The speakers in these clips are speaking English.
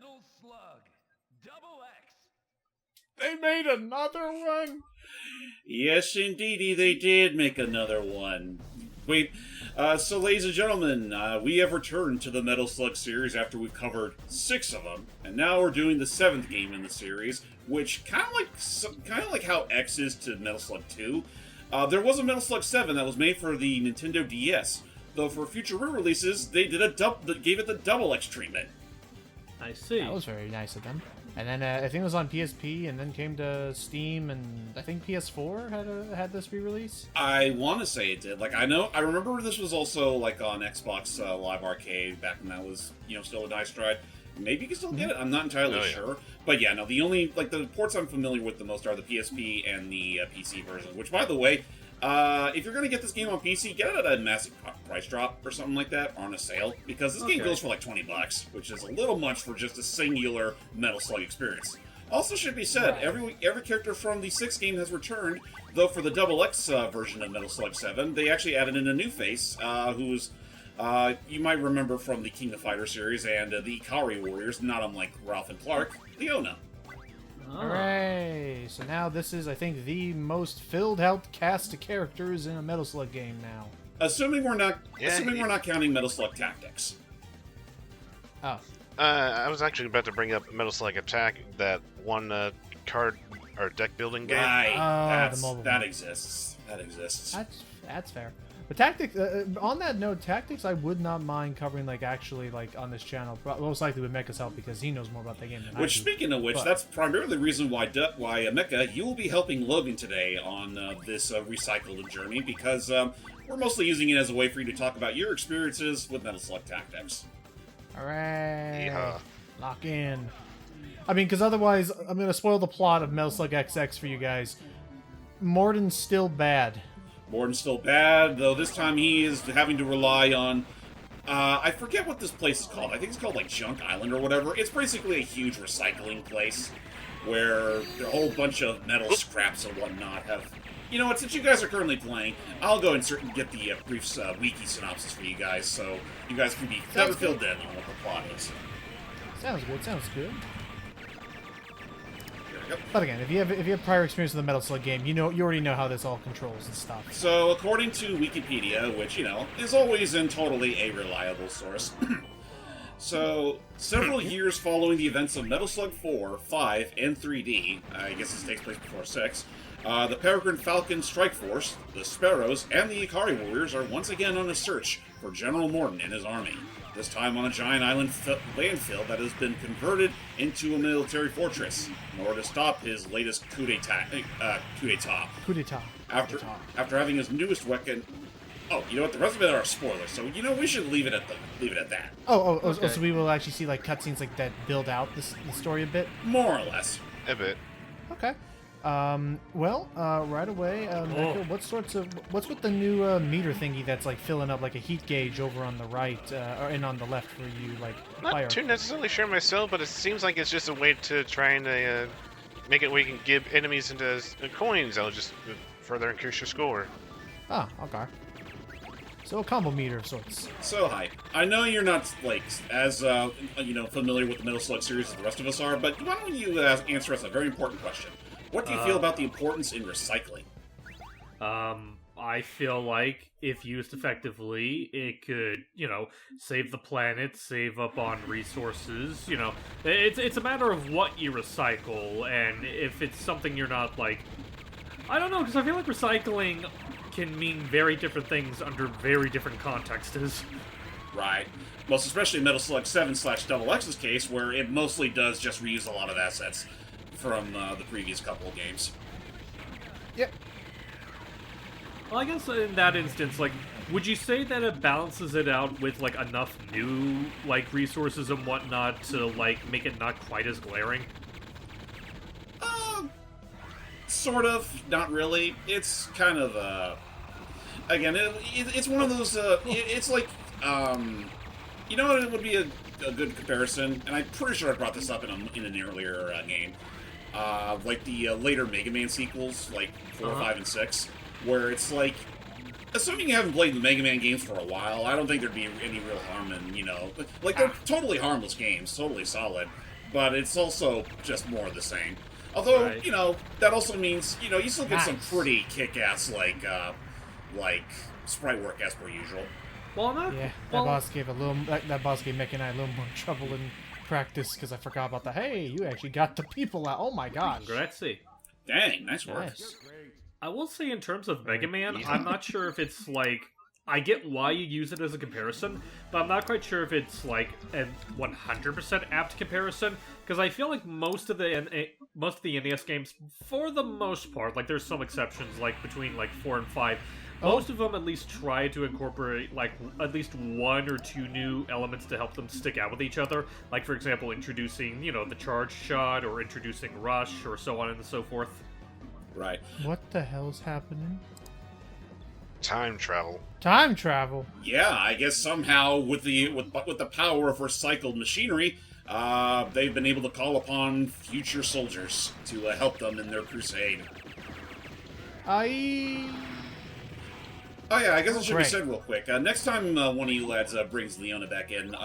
Metal Slug. Double X. They made another one? Yes, indeedy, they did make another one. Wait, so ladies and gentlemen, we have returned to the Metal Slug series after we've covered 6 of them, and now we're doing the 7th game in the series, which kind of like how X is to Metal Slug 2. There was a Metal Slug 7 that was made for the Nintendo DS, though for future re-releases, they did gave it the Double X treatment. I see. That was very nice of them. And then I think it was on PSP, and then came to Steam, and I think PS4 had this re-release. I want to say it did. Like, I remember this was also like on Xbox Live Arcade back when that was, still a nice stride. Maybe you can still get it. I'm not entirely sure. But yeah, no, the only the ports I'm familiar with the most are the PSP and the PC version. Which, by the way, if you're gonna get this game on PC, get it at a massive price drop or something like that, or on a sale, because this game goes for like $20, which is a little much for just a singular Metal Slug experience. Also, should be said, every character from the 6th game has returned, though for the Double X version of Metal Slug 7, they actually added in a new face, who's you might remember from the King of Fighters series and the Ikari Warriors, not unlike Ralph and Clark, Leona. Hooray! So now this is, I think, the most filled-out cast of characters in a Metal Slug game now. Assuming we're not counting Metal Slug Tactics. Oh. I was actually about to bring up Metal Slug Attack, that one card or deck building game. Right. The mobile that one. exists. That exists. That's fair. But Tactics, on that note, Tactics I would not mind covering, actually, on this channel. Most likely with Mecha's help, because he knows more about the game than I do. Speaking of which, that's primarily the reason why Mecha, you will be helping Logan today on this recycled journey, because we're mostly using it as a way for you to talk about your experiences with Metal Slug Tactics. Hooray! Yeah. Lock in. I mean, because otherwise, I'm going to spoil the plot of Metal Slug XX for you guys. Morden's still bad. Morden's still bad, though this time he is having to rely on... I forget what this place is called. I think it's called, Junk Island or whatever. It's basically a huge recycling place where a whole bunch of metal scraps and whatnot have... You know what, since you guys are currently playing, I'll go and get the brief wiki synopsis for you guys, so you guys can be better filled in on what the plot is. Sounds good. But again, if you have prior experience with the Metal Slug game, you already know how this all controls and stuff. So, according to Wikipedia, which, is always and totally a reliable source, so, several years following the events of Metal Slug 4, 5, and 3D, I guess this takes place before 6, the Peregrine Falcon Strike Force, the Sparrows, and the Ikari Warriors are once again on a search for General Morden and his army. This time on a giant island landfill that has been converted into a military fortress, in order to stop his latest coup d'etat. After having his newest weapon. Oh, you know what? The rest of it are spoilers, so we should leave it at that. Okay. So we will actually see cutscenes that build out the story a bit. More or less. A bit. Okay. Right away, Mecha, what's with the new meter thingy that's filling up like a heat gauge over on the right, and on the left for you, fire? Not too necessarily sure myself, but it seems like it's just a way to try and make it where you can give enemies into coins. That'll just further increase your score. Ah, okay. So a combo meter of sorts. So, hi. I know you're not, as, familiar with the Metal Slug series as the rest of us are, but why don't you answer us a very important question? What do you feel about the importance in recycling? I feel like if used effectively, it could, save the planet, save up on resources, It's a matter of what you recycle, and if it's something you're not, I don't know, because I feel like recycling can mean very different things under very different contexts. Right. Most especially Metal Slug 7/Double X's case, where it mostly does just reuse a lot of assets from the previous couple of games. Yep. Well, I guess in that instance, would you say that it balances it out with, enough new, resources and whatnot to, make it not quite as glaring? Sort of. Not really. It's kind of, again, it's one of those, it's like, you know what, it would be a good comparison, and I'm pretty sure I brought this up in an earlier game. The later Mega Man sequels, 4, 5, and 6, where it's assuming you haven't played the Mega Man games for a while, I don't think there'd be any real harm in, they're totally harmless games, totally solid, but it's also just more of the same. Although, Right. you know, that also means, you know, you still get some Nice. pretty kick-ass, like, sprite work as per usual. Well, I'm not. Yeah, well, that boss gave Mecha and I a little more trouble in practice because I forgot about the, hey, you actually got the people out. Oh my gosh. Grazie. Dang, nice work. Nice. I will say, in terms of Mega Man, I'm not sure if it's like. I get why you use it as a comparison, but I'm not quite sure if it's like a 100% apt comparison, because I feel like most of the NES games, for the most part, like there's some exceptions, like between like 4 and 5, most of them at least try to incorporate like at least one or two new elements to help them stick out with each other. Like for example, introducing the charge shot, or introducing rush, or so on and so forth. Right. What the hell's happening? Time travel. Time travel. Yeah, I guess somehow with the power of recycled machinery, they've been able to call upon future soldiers to help them in their crusade. Oh yeah, I guess it should be Great. said real quick. Next time one of you lads brings Leona back in,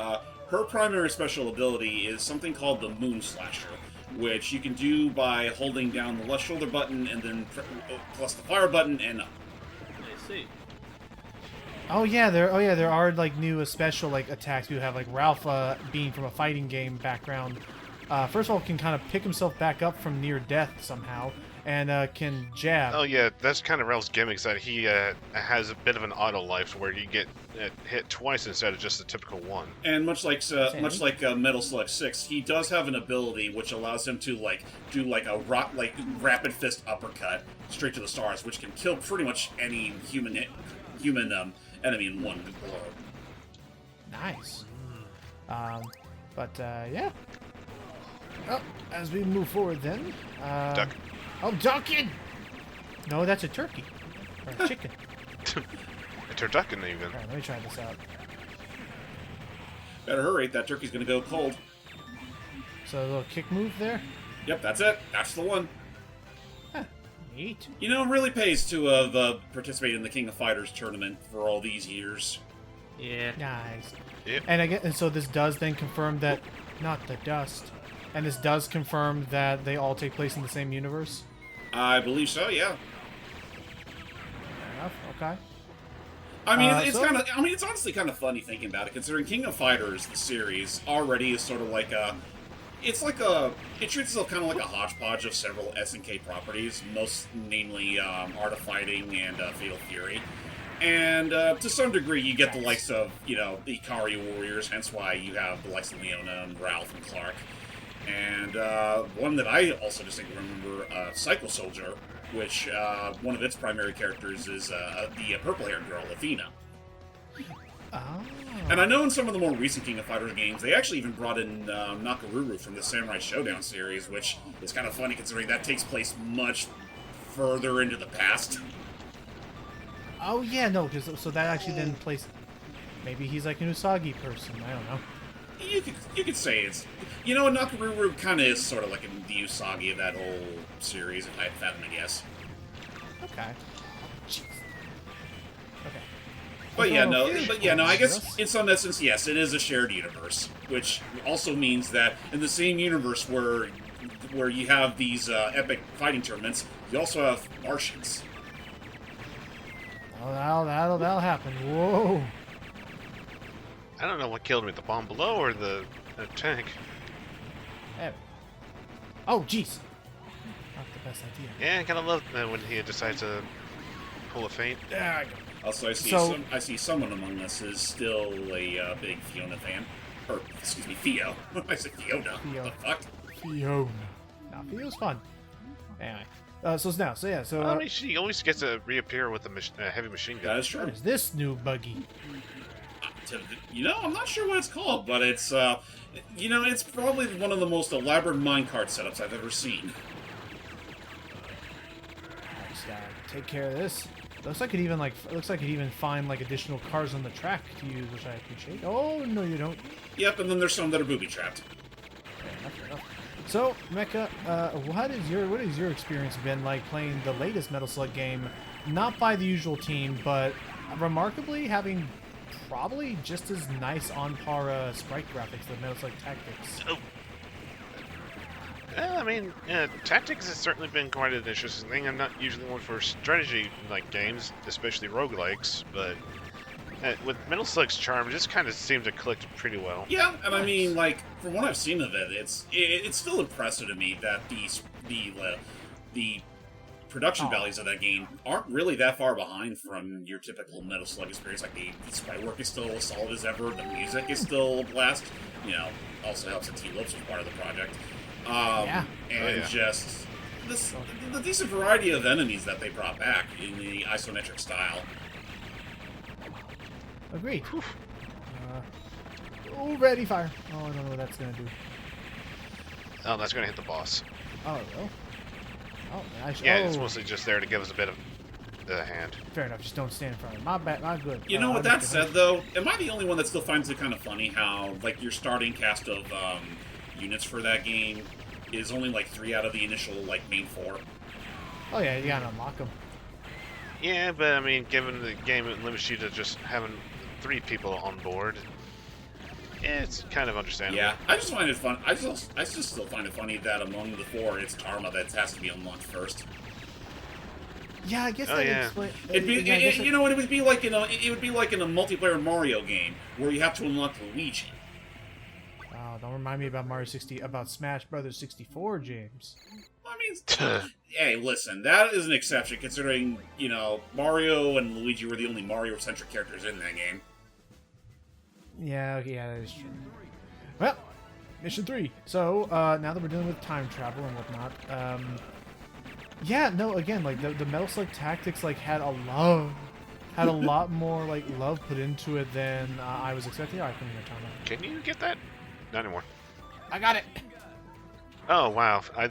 her primary special ability is something called the Moon Slasher, which you can do by holding down the left shoulder button and then plus the fire button and up. I see. Oh yeah, there are like new special like attacks. You have like Ralph being from a fighting game background. First of all, can kind of pick himself back up from near death somehow, and can jab. Oh yeah, that's kind of Rel's gimmick, that he has a bit of an auto life where you get hit twice instead of just the typical one. And much like Metal Slug 6, he does have an ability which allows him to do a rapid fist uppercut straight to the stars, which can kill pretty much any human enemy in one blow. Nice. But yeah. Oh, as we move forward, then. Duck. Oh, ducking! No, that's a turkey or a chicken. A turducken even. All right, let me try this out. Better hurry, that turkey's gonna go cold. So a little kick move there. Yep, that's it. That's the one. Huh, neat. You know, it really pays to have participated in the King of Fighters tournament for all these years. Yeah. Nice. Yep. And so this does then confirm that, not the dust. And this does confirm that they all take place in the same universe. I believe so, yeah. Fair enough. Okay. I mean, So- it's honestly kind of funny thinking about it, considering King of Fighters, the series, already is sort of like it treats itself kind of like a hodgepodge of several SNK properties, most namely Art of Fighting and Fatal Fury. And to some degree, you get the likes of, the Ikari Warriors, hence why you have the likes of Leona and Ralph and Clark. And one that I also distinctly remember, Cycle Soldier, which one of its primary characters is the purple-haired girl, Athena. Oh. And I know in some of the more recent King of Fighters games, they actually even brought in Nakaruru from the Samurai Showdown series, which is kind of funny considering that takes place much further into the past. Oh yeah, no, so that actually then plays. Maybe he's like an Usagi person. I don't know. You could say it's... Nakaruru kind of is sort of like the Usagi of that whole series, if I had to fathom a guess. Okay. Jeez. Okay. But I guess in some essence, yes, it is a shared universe, which also means that in the same universe where you have these epic fighting tournaments, you also have Martians. Oh, that'll happen. Whoa. I don't know what killed me, the bomb below or the tank. There. Oh, jeez. Not the best idea. Yeah, I kind of love when he decides to pull a feint. There I go. Also, I see someone among us is still a big Fiona fan. Or, excuse me, Theo. I said Fiona. Theo. What the fuck? Fiona. Nah, Theo's fun. Anyway. So I mean, she always gets to reappear with a heavy machine That gun. is true. what is this new buggy? I'm not sure what it's called, but it's, it's probably one of the most elaborate minecart setups I've ever seen. I just gotta take care of this. Looks like it even find like additional cars on the track to use, which I appreciate. Oh no, you don't. Yep, and then there's some that are booby-trapped. Fair enough. So, Mecha, what has your experience been like playing the latest Metal Slug game? Not by the usual team, but remarkably having probably just as nice on par sprite graphics as Metal Slug Tactics. Oh. mean, tactics has certainly been quite an interesting thing. I'm not usually one for strategy-like games, especially roguelikes, but with Metal Slug's charm, it just kind of seemed to click pretty well. Yeah, and I mean, like, from what I've seen of it, it's still impressive to me that the production values of that game aren't really that far behind from your typical Metal Slug experience. Like, the sprite work is still as solid as ever, the music is still a blast. You know, also helps that T-Lopes was part of the project. And just the decent variety of enemies that they brought back in the isometric style. Agreed. Ready, fire. Oh, I don't know what that's gonna do. Oh, that's gonna hit the boss. Oh, it will? Oh, nice. Yeah, it's mostly just there to give us a bit of a hand. Fair enough, just don't stand in front of it. My bad, not good. You know, with that said, though, am I the only one that still finds it kind of funny how, like, your starting cast of units for that game is only, like, 3 out of the initial, like, main 4? Oh, yeah, you gotta unlock them. Yeah, but I mean, given the game limits you to just having 3 people on board, yeah, it's kind of understandable. Yeah, I just find it fun. I just still find it funny that among the 4, it's Tarma that has to be unlocked first. Yeah, I guess Oh, that yeah. explains. You know, it would be like it would be like in a multiplayer Mario game where you have to unlock Luigi. Oh, don't remind me about Smash Brothers 64, James. I mean, hey, listen, that is an exception considering, you know, Mario and Luigi were the only Mario-centric characters in that game. Yeah, that is true. Well, mission 3. So, now that we're dealing with time travel and whatnot, yeah, no, again, like, the Metal Slug Tactics, like, had a lot more, like, love put into it than I was expecting. Alright, come here, Tom. Can you get that? Not anymore. I got it! Oh, wow. I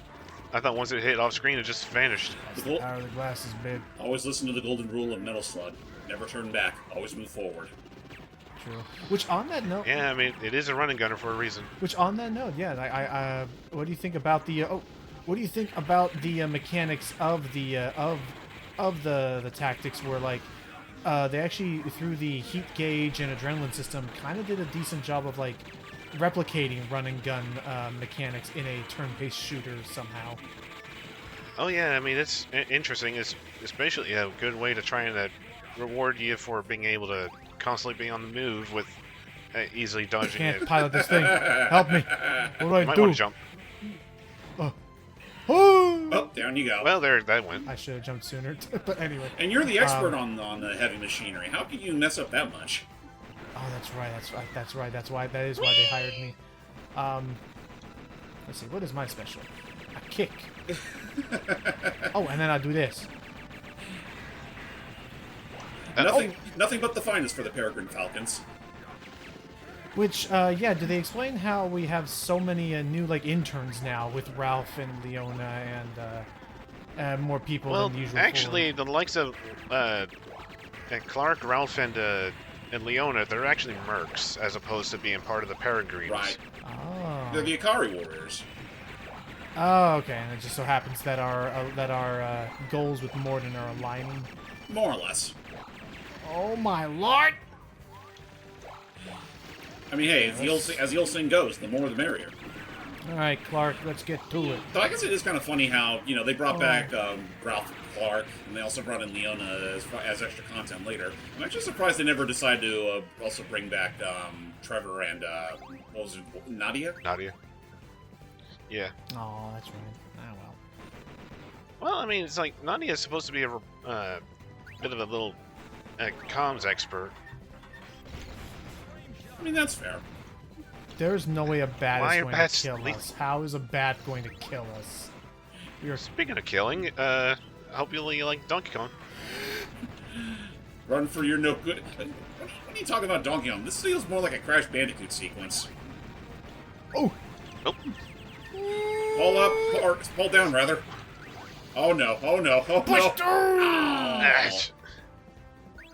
thought once it hit off screen, it just vanished. The power of the glass is big. Always listen to the golden rule of Metal Slug. Never turn back. Always move forward. True. Which, on that note... Yeah, I mean, it is a running gunner for a reason. Which, on that note, yeah, I what do you think about the... what do you think about the mechanics of the tactics where, like, they actually, through the heat gauge and adrenaline system, kind of did a decent job of, like, replicating run and gun mechanics in a turn-based shooter somehow. Oh yeah, I mean, it's interesting. It's especially a good way to try and reward you for being able to constantly be on the move with easily dodging I can't it. pilot this thing. Help me. What do I You might do? want to jump. Oh, down you go. Well, there, that went. I should have jumped sooner, but anyway. And you're the expert on the heavy machinery. How could you mess up that much? Oh, that's right. That is why they hired me. Let's see. What is my special? A kick. Oh, and then I'll do this. Nothing but the finest for the Peregrine Falcons. Which, yeah, do they explain how we have so many new, like, interns now with Ralph and Leona and more people than usual? Actually, the likes of Clark, Ralph, and Leona, they're actually mercs as opposed to being part of the Peregrines. Right. Oh. They're the Ikari warriors. Oh, okay. And it just so happens that our goals with Morden are aligning. More or less. Oh my lord! I mean, hey, as the old saying goes, the more the merrier. All right, Clark, let's get to it. So I guess it is kind of funny how, you know, they brought back Ralph and Clark, and they also brought in Leona as extra content later. I'm actually surprised they never decided to also bring back Trevor and, what was it, Nadia? Nadia. Yeah. Oh, that's right. Ah, well. Well, I mean, it's like, Nadia's supposed to be a bit of a little comms expert. I mean, that's fair. There's no way a bat Why is are going bats to kill us. How is a bat going to kill us? Speaking of killing, I hope you like Donkey Kong. Run for your no good. What are you talking about, Donkey Kong? This feels more like a Crash Bandicoot sequence. Oh! Nope. Pull up, or pull down, rather. Oh no, oh no, oh Push no. through!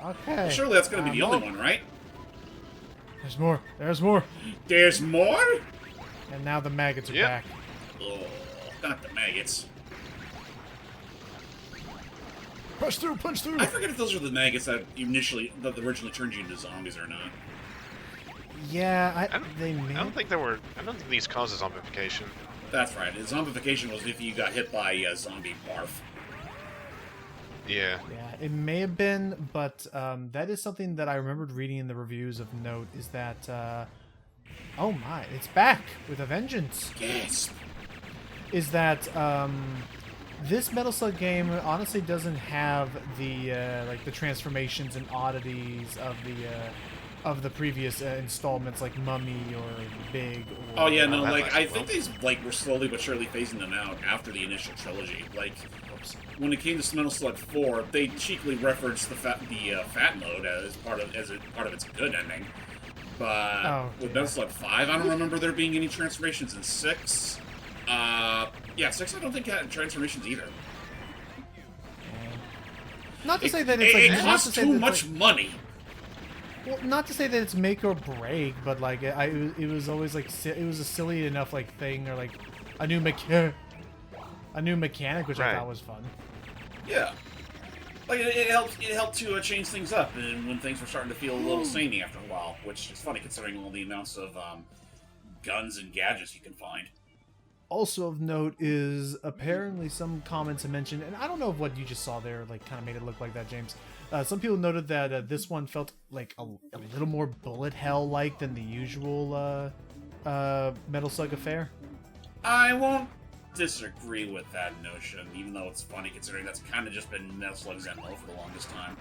Oh. Okay. Surely that's going to be the only one, right? There's more. There's more. There's more? And now the maggots are Yep. back. Oh, not the maggots. Push through, punch through. I forget if those are the maggots that originally turned you into zombies or not. Yeah, I don't they may. think these cause zombification. That's right. Zombification was if you got hit by a zombie barf. Yeah. Yeah, it may have been, but that is something that I remembered reading in the reviews of note, is that, oh my, it's back with a vengeance. Gasp. Is that, this Metal Slug game honestly doesn't have the, like, the transformations and oddities of the previous installments, like Mummy or Big. Or, Oh yeah, no, that like might I well. think these like were slowly but surely phasing them out after the initial trilogy. Like when it came to Metal Slug 4, they cheekily referenced the fat mode as part of its good ending. But with Metal Slug 5, I don't remember there being any transformations in 6. Yeah, 6 I don't think had transformations either. Not to say that it's like it not to costs say too that, much like, money. well, not to say that it's make or break, but like it was always like it was a silly enough like thing, or like a new mechanic, which I Right. thought was fun. Yeah. Like it helped to change things up, and when things were starting to feel a little samey after a while, which is funny considering all the amounts of guns and gadgets you can find. Also of note is apparently some comments have mentioned, and I don't know if what you just saw there like kind of made it look like that, James. Some people noted that this one felt like a little more bullet hell like than the usual Metal Slug affair. I won't disagree with that notion, even though it's funny considering that's kind of just been Metal Slug's MO for the longest time.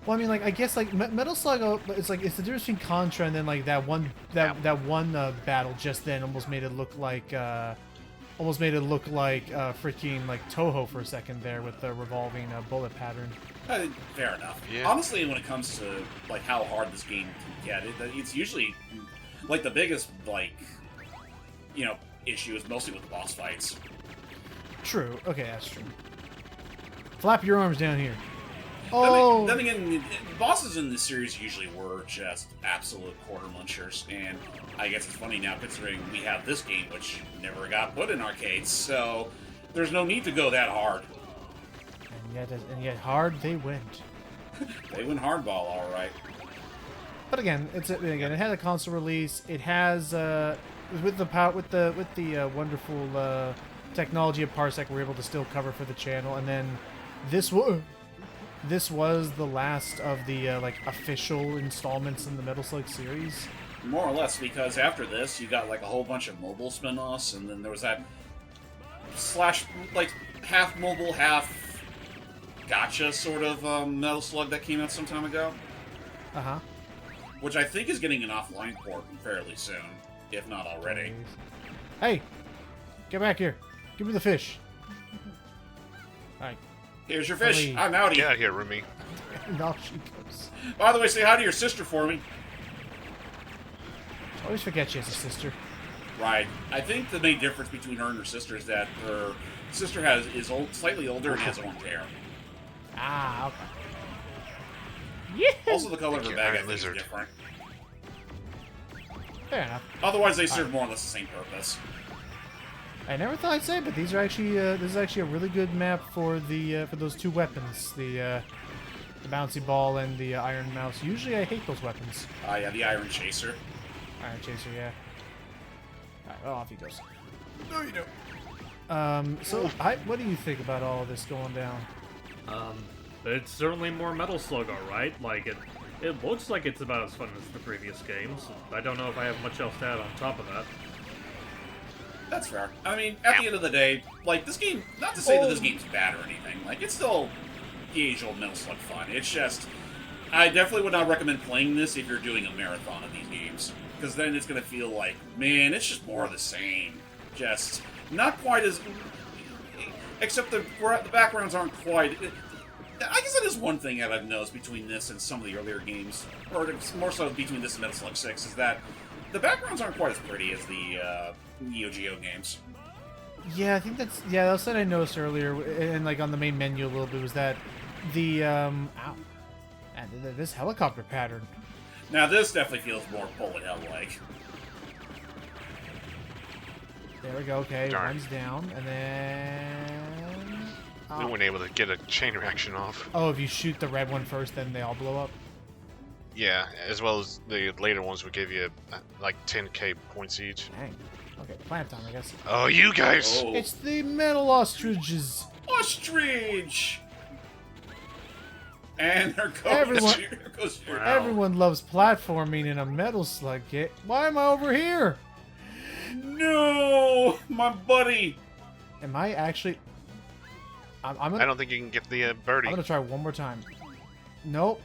Well, I mean, like I guess like Metal Slug, it's like it's the difference between Contra and then like that one battle just then almost made it look like freaking like Toho for a second there with the revolving bullet pattern. Fair enough. Yeah. Honestly, when it comes to like how hard this game can get, it's usually like the biggest issue is mostly with the boss fights. True. Okay, that's true. Flap your arms down here. Oh. Then again, bosses in this series usually were just absolute quarter munchers, and I guess it's funny now considering we have this game, which never got put in arcades, so there's no need to go that hard. And yet hard they went. They went hardball, all right. But again, it had a console release. It has with the wonderful technology of Parsec, we're able to still cover for the channel, and then this was the last of the official installments in the Metal Slug series. More or less, because after this, you got like a whole bunch of mobile spin-offs, and then there was that half mobile, half gotcha sort of Metal Slug that came out some time ago. Uh-huh. Which I think is getting an offline port fairly soon, if not already. Hey, get back here. Give me the fish. All right. Here's your fish. Really? I'm outie. Get out of here, Rumi. And off she goes. By the way, say hi to your sister for me. I always forget she has a sister. Right. I think the main difference between her and her sister is that her sister is slightly older and has orange hair. Ah, okay. Also, the color of her you, bag I Iron think Lizard. is different. Fair enough. Otherwise, they serve more or less the same purpose. I never thought I'd say, but these are actually this is actually a really good map for the for those two weapons, the bouncy ball and the iron mouse. Usually, I hate those weapons. Yeah, the Iron Chaser. Iron chaser, yeah. All right, well, off he goes. No, you don't. So, what do you think about all of this going down? It's certainly more Metal Slug, alright. Like, it looks like it's about as fun as the previous games. I don't know if I have much else to add on top of that. That's fair. I mean, at the end of the day, like, this game, not to say that this game's bad or anything, like, it's still the age-old Metal Slug fun. It's just, I definitely would not recommend playing this if you're doing a marathon of these games. Because then it's going to feel like, man, it's just more of the same. Just, not quite as... Except the backgrounds aren't quite... I guess that is one thing that I've noticed between this and some of the earlier games, or more so between this and Metal Slug 6, is that the backgrounds aren't quite as pretty as the Neo Geo games. Yeah, I think that's what I noticed earlier, and like on the main menu a little bit, was that the ow, and this helicopter pattern. Now this definitely feels more bullet hell like. There we go. Okay, Darn. one's down, and then We weren't able to get a chain reaction off. oh, if you shoot the red one first, then they all blow up. Yeah, as well as the later ones would give you like 10k points each. Dang. Okay, plant time, I guess. Oh, you guys! Oh. It's the metal ostriches. Ostrich! And there goes, Everyone- there goes your- Wow. Everyone loves platforming in a Metal Slug game. Why am I over here? No! My buddy! Am I actually... I'm I gonna, don't think you can get the I'm birdie. gonna try one more time. Nope.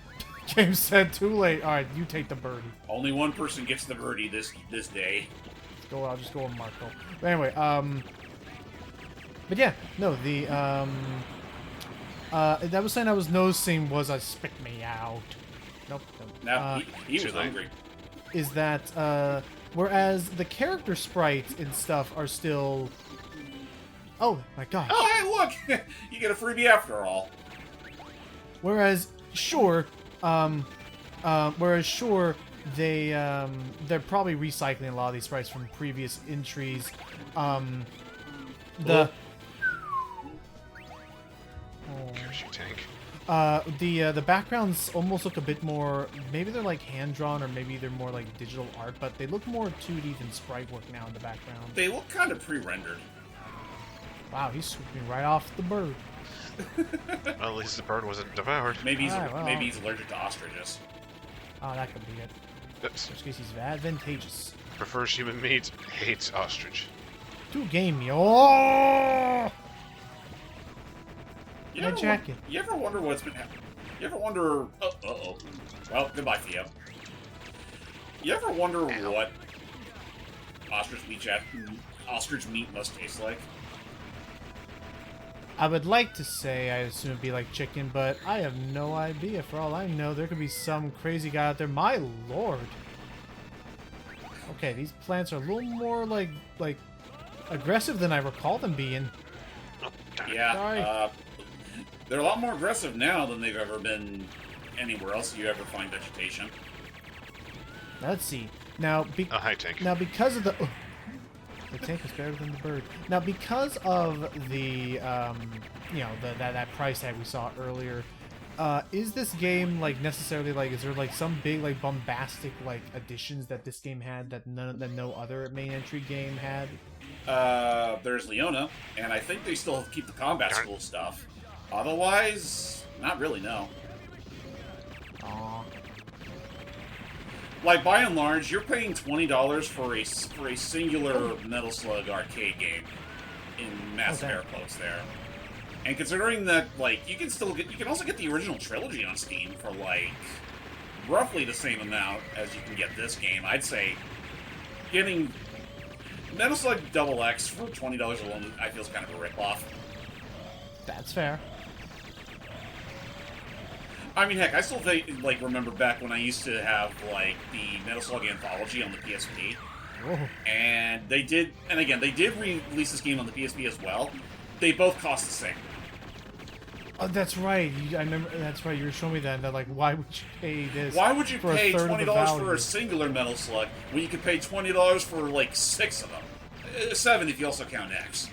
Game said too late. Alright, you take the birdie. Only one person gets the birdie this day. Let's go, I'll just go with Marco. But anyway, but yeah, no, the, that was saying I was noticing was I spit me out. Nope. nope. Now, he was too late. hungry. Is that, whereas the character sprites and stuff are still... Oh, my gosh. Oh, hey, look! You get a freebie after all. Whereas, sure, they, they're probably recycling a lot of these sprites from previous entries. The... Curse you, tank. The backgrounds almost look a bit more, maybe they're like hand-drawn or maybe they're more like digital art, but they look more 2D than sprite work now in the background. They look kind of pre-rendered. Wow, he's swooping right off the bird. Well, at least the bird wasn't devoured. Maybe he's Alright, well. maybe he's allergic to ostriches. Oh, that could be it. Oops. In which case he's advantageous. Prefers human meat, hates ostrich. Two game me. Oh! You My ever jacket. You ever wonder what's been happening? You ever wonder? Uh-oh. Well, goodbye, Theo. You ever wonder Ow. what ostrich meat must taste like? I would like to say I assume it'd be like chicken, but I have no idea. For all I know, there could be some crazy guy out there. My lord. Okay, these plants are a little more like aggressive than I recall them being. Oh, darn it. Yeah. Sorry. They're a lot more aggressive now than they've ever been anywhere else you ever find vegetation. Let's see. Now, Oh, hi, tank. now because of the tank is better than the bird. Now because of the you know, that price tag we saw earlier, is this game like necessarily like, is there like some big like bombastic like additions that this game had that no other main entry game had? There's Leona, and I think they still keep the combat Darn. school stuff. Otherwise, not really, no. Aw. Like, by and large, you're paying $20 for a singular Metal Slug arcade game in massive Okay. air quotes there. And considering that, like, you can also get the original trilogy on Steam for, like, roughly the same amount as you can get this game. I'd say getting Metal Slug Double X for $20 alone, I feel is kind of a ripoff. That's fair. I mean, heck, I still remember back when I used to have, like, the Metal Slug Anthology on the PSP. Whoa. And they did re-release this game on the PSP as well. They both cost the same. Oh, that's right. I remember. That's right. You were showing me that. And they're like, why would you pay this? Why would you for a pay third of the $20 for value? a singular Metal Slug when you could pay $20 for, like, 6 of them? 7 if you also count X.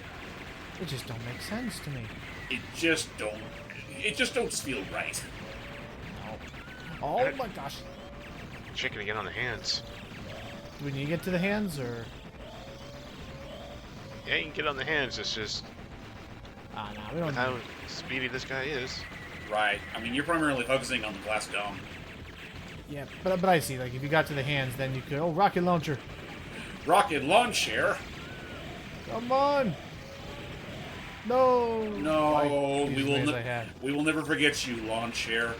It just don't make sense to me. It just don't feel right. Oh my gosh. Chicken to get on the hands. Do we need to get to the hands or? Yeah, you can get on the hands. It's just Ah, no, we don't. with how speedy this guy is. Right. I mean, you're primarily focusing on the glass dome. Yeah, but I see. Like, if you got to the hands, then you could. Oh, rocket launcher! Rocket launcher? Come on! No! No, I used we the will ways I had. we will never forget you, lawn chair.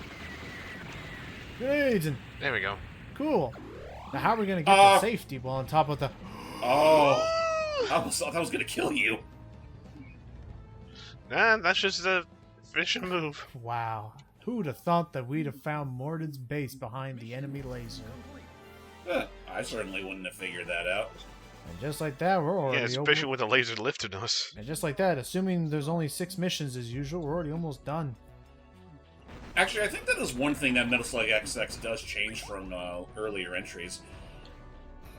Grenades and There we go. cool. Now, how are we gonna get to safety while on top of the? Oh, I almost thought that was gonna kill you. Nah, that's just a fishing move. Wow. Who'd have thought that we'd have found Mordred's base behind the enemy laser? I certainly wouldn't have figured that out. And just like that, we're already Yeah, especially with the laser lifting us. And just like that, assuming there's only 6 missions as usual, we're already almost done. Actually, I think that is one thing that Metal Slug XX does change from earlier entries.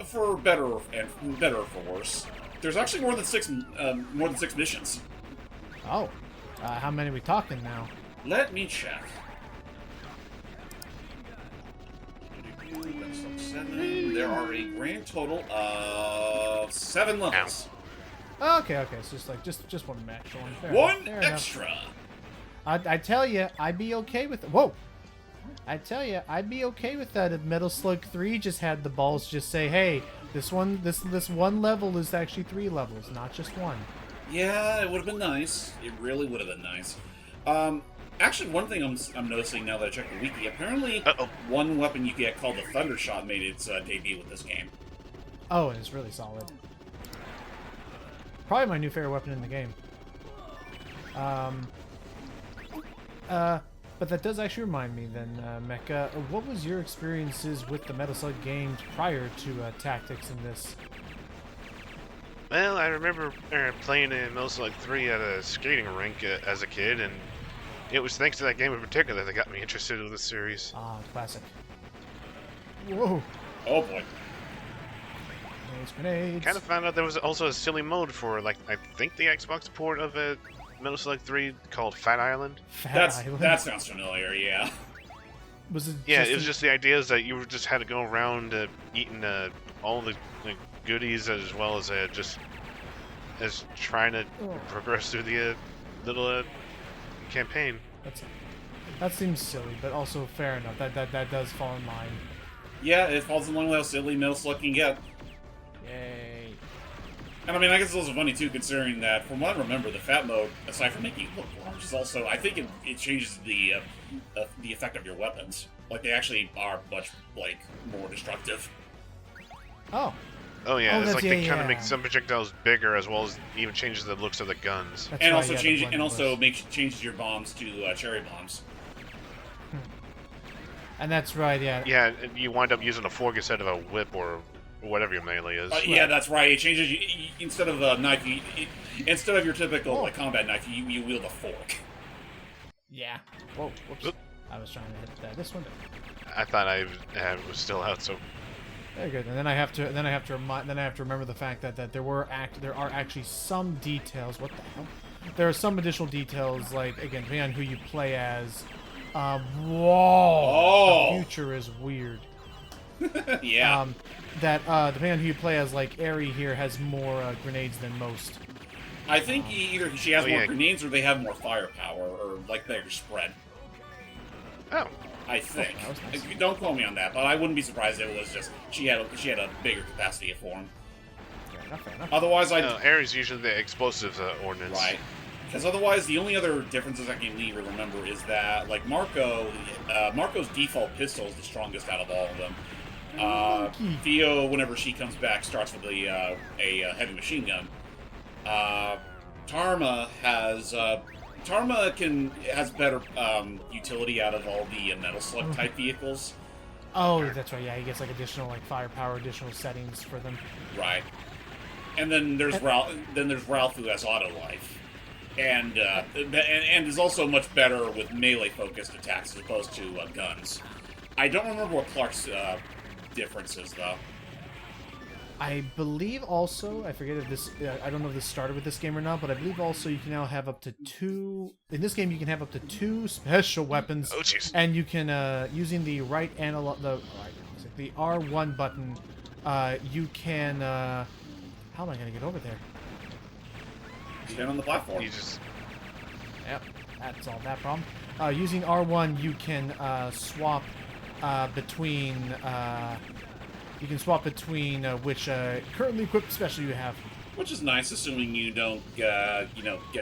For better or for worse. There's actually more than six missions. Oh. How many are we talking now? Let me check. That's like 7. There are a grand total of 7 levels. Okay, it's just like just one extra one. One Fair enough. extra. I tell you, I'd be okay with. Whoa! I tell you, I'd be okay with that if Metal Slug 3 just had the balls just say, hey, this one level is actually 3 levels, not just one. Yeah, it would have been nice. It really would have been nice. Actually, one thing I'm noticing now that I checked the wiki, apparently one weapon you get called the Thunder Shot made its debut with this game. Oh, and it's really solid. Probably my new favorite weapon in the game. But that does actually remind me then, Mecha, what was your experiences with the Metal Slug games prior to Tactics in this? Well, I remember playing in Metal Slug 3 at a skating rink as a kid, and it was thanks to that game in particular that got me interested in the series. Ah, classic. Whoa. Oh boy. Grenades. Kind of found out there was also a silly mode for, like, I think the Xbox port of Metal Slug 3 called Fat Island. That sounds familiar, yeah. Was it? Yeah, it was just the idea is that you just had to go around eating all the goodies as well as as trying to progress through the little campaign. That seems silly, but also fair enough. That does fall in line. Yeah, it falls in line with how silly Metal Slug can get. Yay. And I mean, I guess it's also funny too, considering that from what I remember, the Fat mode, aside from making it look large, is also I think it changes the effect of your weapons. Like they actually are much more destructive. Oh. Oh yeah, it's like they kind of yeah. make some projectiles bigger as well as even changes the looks of the guns. That's And right, also yeah, changes your bombs to cherry bombs. And that's right, yeah. Yeah, and you wind up using a fork instead of a whip or whatever your melee is. Yeah, that's right. It changes instead of a knife. Instead of your typical combat knife, you wield a fork. Yeah. Whoa, whoops. Oop. I was trying to hit this one. I thought I was still out, so Very good. And then I have to remember the fact that there are actually some details. What the hell? There are some additional details, like again, depending on who you play as. Whoa! The future is weird. Yeah. Depending on who you play as, like Aerie here has more grenades than most. I think either she has more grenades or they have more firepower or like bigger spread. oh. I think. that was nice. Don't quote me on that, but I wouldn't be surprised if it was just she had a bigger capacity of form. Fair enough. Otherwise, No, Ares usually the explosives ordnance. Right. Because otherwise, the only other differences I can even remember is that, like, Marco's default pistol is the strongest out of all of them. Theo, whenever she comes back, starts with a heavy machine gun. Tarma has better utility out of all the Metal Slug type vehicles. Oh, that's right. Yeah, he gets like additional firepower, additional settings for them. Right. And then there's Ralph. Then there's Ralph, who has auto life, and is also much better with melee focused attacks as opposed to guns. I don't remember what Clark's difference is though. I believe also, I forget if this, I don't know if this started with this game or not, but I believe also you can now have up to 2, in this game you can have up to 2 special weapons. Oh, jeez. And you can, using the right analog, the R1 button, you can, how am I going to get over there? Stand on the platform. You just Yep, that solved that problem. Using R1 you can swap between, which currently equipped special you have. Which is nice, assuming you don't, get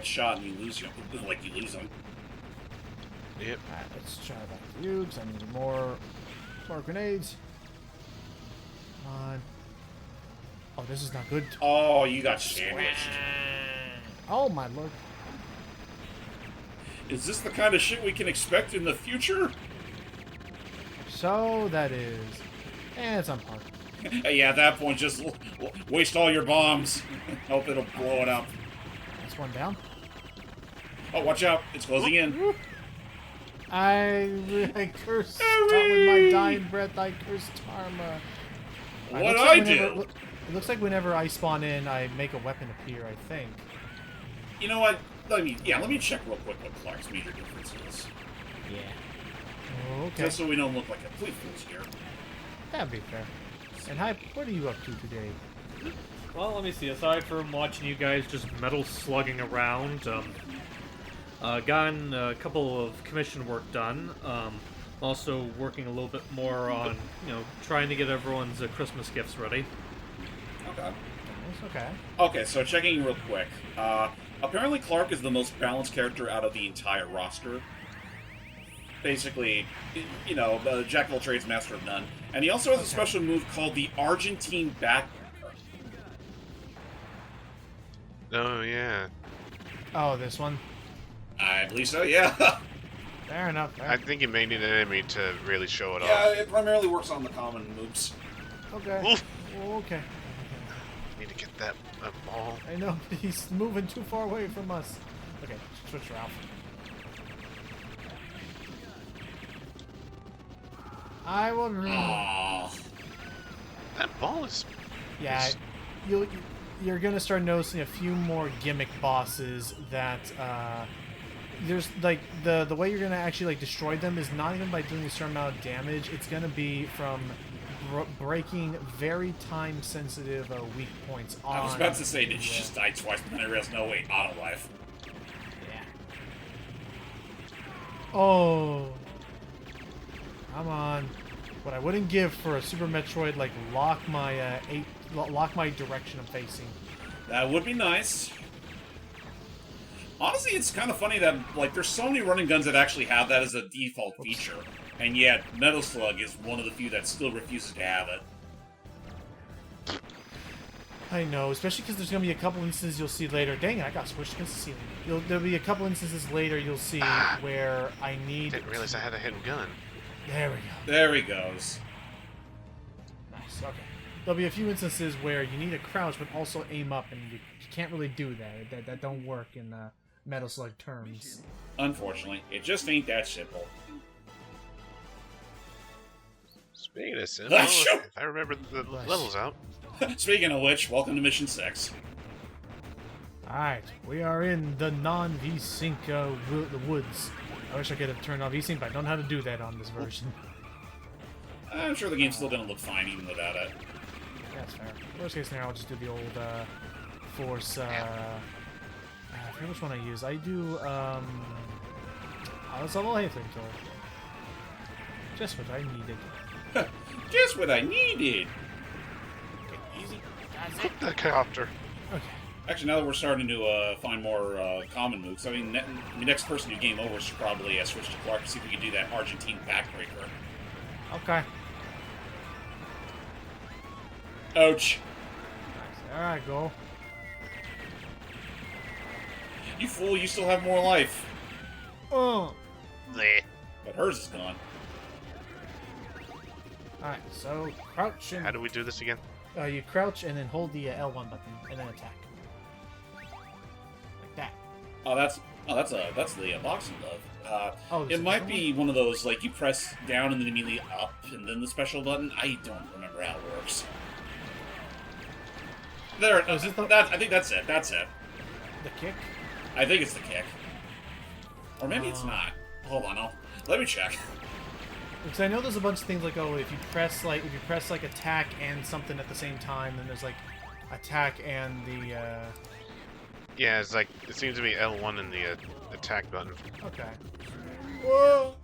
shot and you lose them. Yep. Alright, let's try back to you, because I need more grenades. Come on. Oh, this is not good. Oh, you got sandwiched. Oh, my lord. Is this the kind of shit we can expect in the future? So, that is... it's on par. Yeah, at that point, just waste all your bombs. Hope it'll blow it up. That's one down. Oh, watch out. It's closing in. I curse with my dying breath. I curse Tarma. What I do? It looks like whenever I spawn in, I make a weapon appear, I think. You know what? Let me check real quick what Clark's major difference is. Yeah. Okay. Just so we don't look like complete fools here. That'd be fair. And hi, what are you up to today? Well, let me see. Aside from watching you guys just metal slugging around, gotten a couple of commission work done. Also working a little bit more on, trying to get everyone's Christmas gifts ready. Okay. It's okay. Okay, so checking real quick. Apparently Clark is the most balanced character out of the entire roster. Basically, jack of all trades, master of none. And he also has a special move called the Argentine backbreaker. Oh, yeah. Oh, this one? I believe so, yeah. Fair enough. I think you may need an enemy to really show it off. Yeah, it primarily works on the common moves. Okay. Oof. Okay. Need to get that ball. I know, he's moving too far away from us. Okay, switch Ralph. I will. Aww. That ball is... Yeah, you're gonna start noticing a few more gimmick bosses that there's like the way you're gonna actually destroy them is not even by doing a certain amount of damage. It's gonna be from breaking very time sensitive weak points on. I was about to say, did you just die twice? But then I realized, no, wait, auto life. Yeah. Oh. Come on. What I wouldn't give for a Super Metroid, lock my direction I'm facing. That would be nice. Honestly, it's kind of funny that, there's so many running guns that actually have that as a default feature, and yet Metal Slug is one of the few that still refuses to have it. I know, especially because there's going to be a couple instances you'll see later. Dang it, I got squished against the ceiling. There'll be a couple instances later you'll see where I need... Didn't realize I had a hidden gun. There we go. There he goes. Nice, okay. There'll be a few instances where you need to crouch but also aim up, and you can't really do that. That don't work in Metal Slug terms. Unfortunately, it just ain't that simple. Speaking of simple, if I remember the levels out. Speaking of which, welcome to Mission 6. Alright, we are in the non-VSync the woods. I wish I could have turned on VSync, but I don't know how to do that on this version. I'm sure the game's still gonna look fine even without it. That's fair. Worst case scenario, I'll just do the old Force. I forget which one I use. I do let's level a flamethrower. Just what I needed. Just what I needed. Okay, easy. The copter. Okay. Actually, now that we're starting to find more common moves, I mean, the next person to game over should probably switch to Clark to see if we can do that Argentine backbreaker. Okay. Ouch. Nice. Alright, go. You fool, you still have more life. Oh. Bleh. But hers is gone. Alright, so crouch and... How do we do this again? you crouch and then hold the L1 button and then attack. Like that. Oh, that's the boxing glove. There's It might another be one of those, you press down and then immediately up and then the special button. I don't remember how it works. There, is this the... I think that's it. That's it. The kick? I think it's the kick. Or maybe it's not. Hold on, let me check. Because I know there's a bunch of things if you press attack and something at the same time, then there's attack and the Yeah, it's it seems to be L1 in the attack button. Okay. Whoa!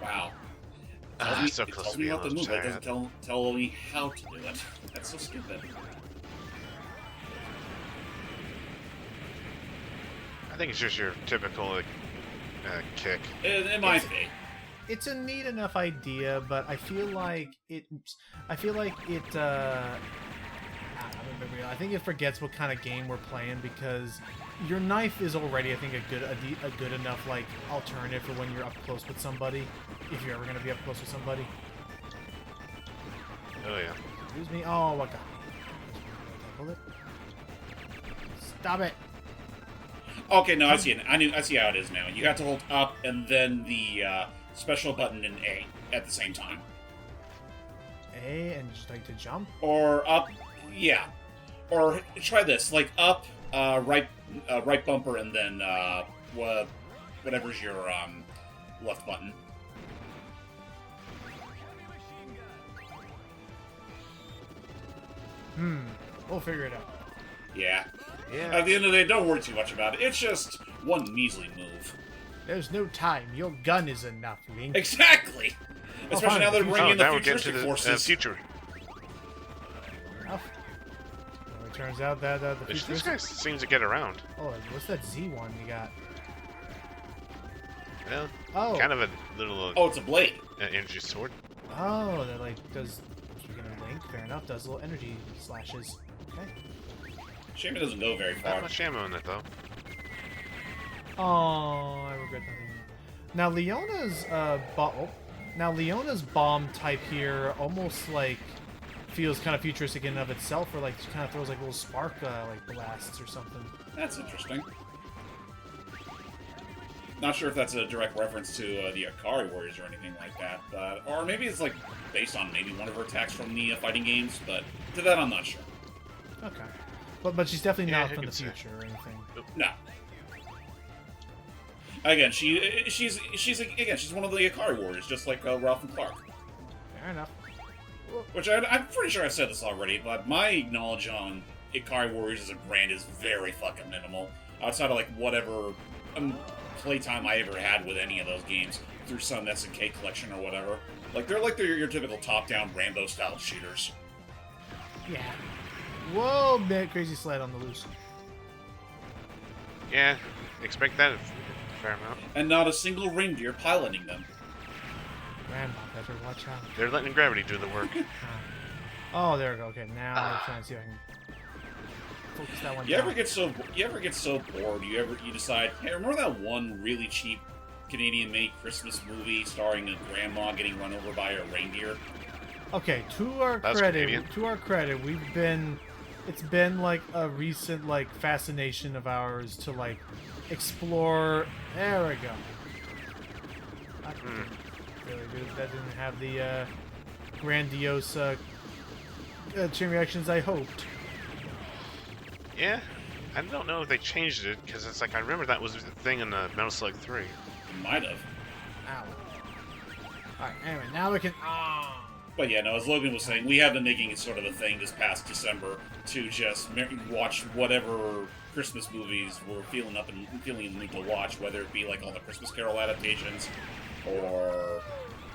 Wow. So close to being what the able move. to That try doesn't tell me how to do it. That's so stupid. I think it's just your typical kick. It might be. It's a neat enough idea, but I feel like it. I think it forgets what kind of game we're playing because your knife is already, I think, a good enough alternative for when you're up close with somebody. If you're ever gonna be up close with somebody. Oh yeah. Excuse me. Oh my god. Bullet. Stop it. Okay, no, I see it. I see how it is now. You have to hold up and then the special button in A at the same time. A and just to jump. Or up, yeah. Or try this, up, right bumper, and then whatever's your left button. We'll figure it out. Yeah. Yeah. At the end of the day, don't worry too much about it. It's just one measly move. There's no time. Your gun is enough, Link. Exactly! Especially now they're bringing in the now we're getting to futuristic the forces. future. Well, it turns out that the This futuristic... guy seems to get around. Oh, what's that Z one you got? Well, Oh. kind of a little Oh, it's a blade. energy sword. Oh, that like does... Speaking of Link, fair enough, does little energy slashes. Okay. Shame it doesn't go very Not far. much ammo in it though. Oh, I regret nothing. Now Leona's bomb type here almost like feels kind of futuristic in and of itself, or like she kind of throws like little spark like blasts or something. That's interesting. Not sure if that's a direct reference to the Akari Warriors or anything like that, but or maybe it's like based on maybe one of her attacks from the fighting games. But to that, I'm not sure. Okay, but she's definitely Yeah, not I from the could say. future or anything. No. Again, she's one of the Akari Warriors, just like Ralph and Clark. Fair enough. Which I'm pretty sure I said this already, but my knowledge on Ikari Warriors as a brand is very fucking minimal. Outside of like whatever playtime I ever had with any of those games through some SNK collection or whatever. Like they're your typical top-down Rambo-style shooters. Yeah. Whoa, man, crazy sled on the loose. Yeah, expect that a fair amount. And not a single reindeer piloting them. Grandma, better watch out. They're letting gravity do the work. Oh, there we go. Okay, now I'm trying to see if I can focus that one You down. ever get so bored? You decide, hey, remember that one really cheap Canadian-made Christmas movie starring a grandma getting run over by a reindeer? Okay, to our That's credit, Canadian. it's been like a recent like fascination of ours to like explore. There we go. Really good. That didn't have the grandiose chain reactions I hoped. Yeah, I don't know if they changed it because it's like I remember that was the thing in the Metal Slug 3. Might have. Ow. Alright, anyway, now we can. But yeah, no, as Logan was saying, we have been making it sort of a thing this past December to just watch whatever Christmas movies we're feeling in the mood to watch, whether it be like all the Christmas Carol adaptations or...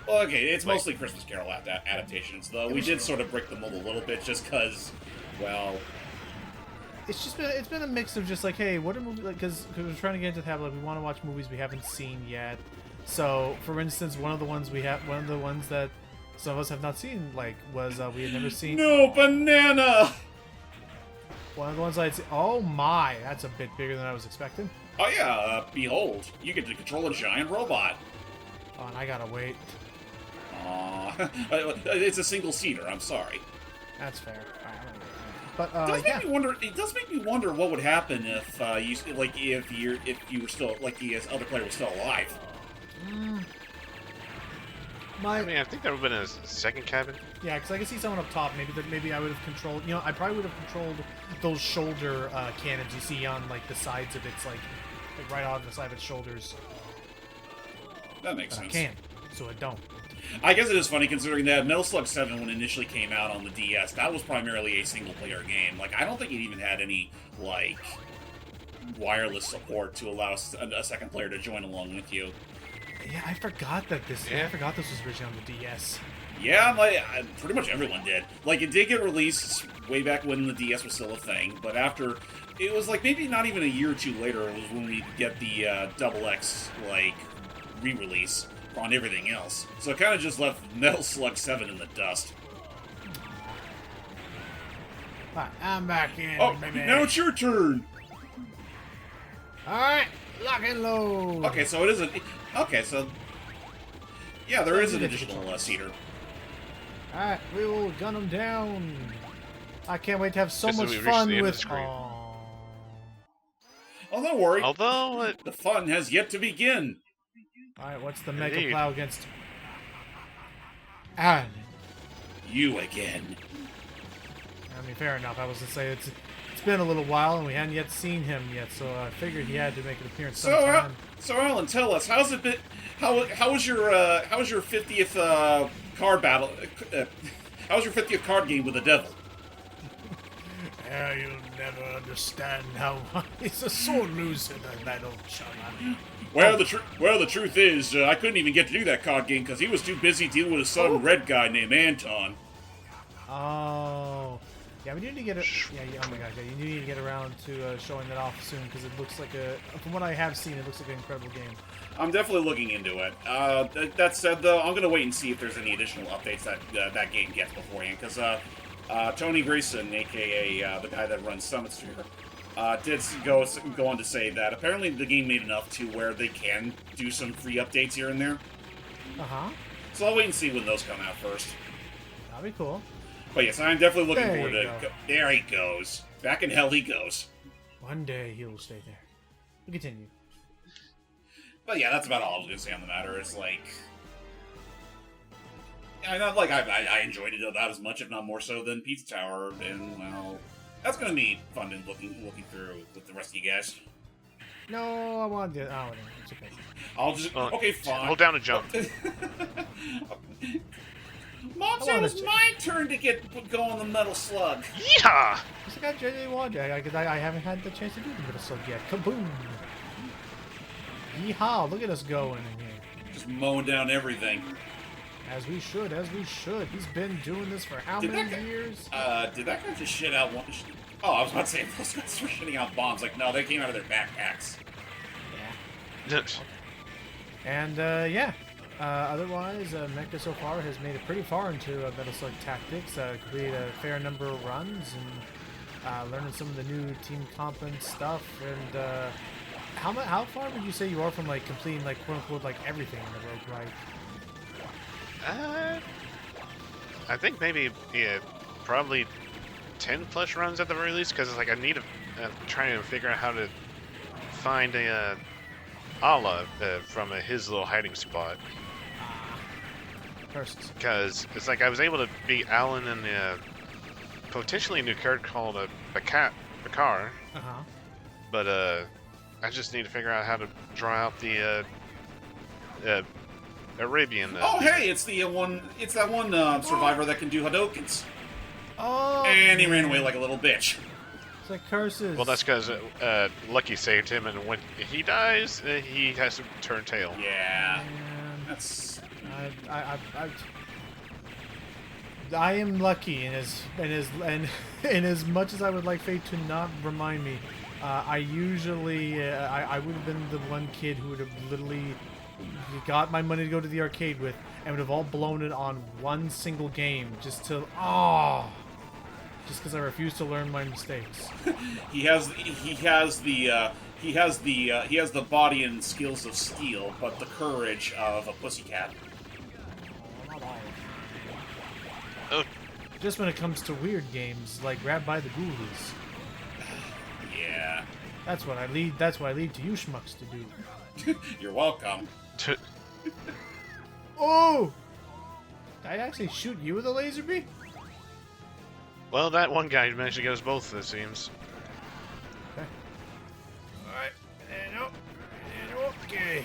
Well, okay, it's mostly Christmas Carol adaptations, though. We did sort of break the mold a little bit just because, well... It's been a mix of just like, hey, what are movies like? Because we're trying to get into the habit, like, we want to watch movies we haven't seen yet. So, for instance, one of the ones that some of us have not seen, like, was we had never seen. No banana! One of the ones I'd seen. Oh my, that's a bit bigger than I was expecting. Oh yeah, behold, you get to control a giant robot. Oh, and I gotta wait. Aww. It's a single seater. I'm sorry. That's fair. All right, I'm gonna wait. But It does yeah. make me wonder. It does make me wonder what would happen if you were still like the other player was still alive. I mean, I think there would have been a second cabin. Yeah, because I can see someone up top. Maybe I would have controlled. You know, I probably would have controlled those shoulder cannons you see on like the sides of its like right on the side of its shoulders. That makes But I sense. can, so I don't. I guess it is funny considering that Metal Slug 7, when it initially came out on the DS, that was primarily a single-player game. Like, I don't think it even had any, like, wireless support to allow a second player to join along with you. Yeah, I forgot that this. Yeah. I forgot this was originally on the DS. Yeah, pretty much everyone did. Like, it did get released way back when the DS was still a thing, but after... It was, like, maybe not even a year or two later was when we get the Double X, like, re-release on everything else. So it kind of just left Metal Slug 7 in the dust. Alright, I'm back in, Oh, baby. now it's your turn! Alright, lock and load. Okay, so it is a... Okay, so... Yeah, there is an additional seater. Alright, we will gun them down. I can't wait to have so Just as much we reach the fun end of with. the screen. Oh, don't worry. Although, The fun has yet to begin. Alright, what's the Mega Indeed. Plow against? And You again. I mean, fair enough. I was to say it's been a little while and we hadn't yet seen him yet, so I figured he had to make an appearance sometime. So Alan, tell us, how's it been? How was your 50th card battle? How was your 50th card game with the devil? You'll never understand how it's a sore loser, that old chum. Well, the truth is, I couldn't even get to do that card game because he was too busy dealing with a sudden red guy named Anton. Oh. Yeah, we need to get it. Yeah, oh my god, yeah, you need to get around to showing that off soon because it looks like from what I have seen, it looks like an incredible game. I'm definitely looking into it. That said, though, I'm gonna wait and see if there's any additional updates that that game gets beforehand, because Tony Grayson, aka the guy that runs Summit Sphere, did go on to say that apparently the game made enough to where they can do some free updates here and there. So I'll wait and see when those come out first. That'll be cool. But yes, I'm definitely looking forward to go. There he goes. Back in hell he goes. One day he will stay there. We continue. But yeah, that's about all I was going to say on the matter. It's like... I enjoyed it about as much, if not more so, than Pizza Tower, and, well... That's going to be fun and looking through with the rest of you guys. No, I want to... Oh, it's okay. I'll just... okay, fine. Hold down to jump. Mom said it's my turn to get go on the Metal Slug. Yeah. I got JJ Water because I haven't had the chance to do the Metal Slug yet. Kaboom! Yeehaw! Look at us going in here. Just mowing down everything. As we should, as we should. He's been doing this for how many years? Did that guy just shit out one... Oh, I was about to say, those guys were shitting out bombs. Like, no, they came out of their backpacks. Yeah. And, yeah. Otherwise, Mecha so far has made it pretty far into Metal Slug Tactics, completed a fair number of runs, and learning some of the new team comp and stuff. And how far would you say you are from like completing like quote unquote like everything in the roguelike? I think maybe probably 10 plus runs at the very least, because like I need to try and figure out how to find a Allah from his little hiding spot. Because it's like I was able to beat Alan in potentially a new card called a Bakar. But I just need to figure out how to draw out the Arabian. Oh hey, it's the one. It's that one survivor that can do Hadokens. Oh. And he ran away like a little bitch. It's like curses. Well, that's because Lucky saved him, and when he dies, he has to turn tail. Yeah. Man. That's. I am lucky, and as much as I would like fate to not remind me, I usually I would have been the one kid who would have literally got my money to go to the arcade with, and would have all blown it on one single game just because I refuse to learn my mistakes. He has the body and skills of steel, but the courage of a pussycat. Oh. Just when it comes to weird games like Grab by the Ghoulies. Yeah. That's what I leave to you schmucks to do. You're welcome. Oh! Did I actually shoot you with a laser beam? Well, that one guy managed to get us both, it seems. Okay. Alright. And okay.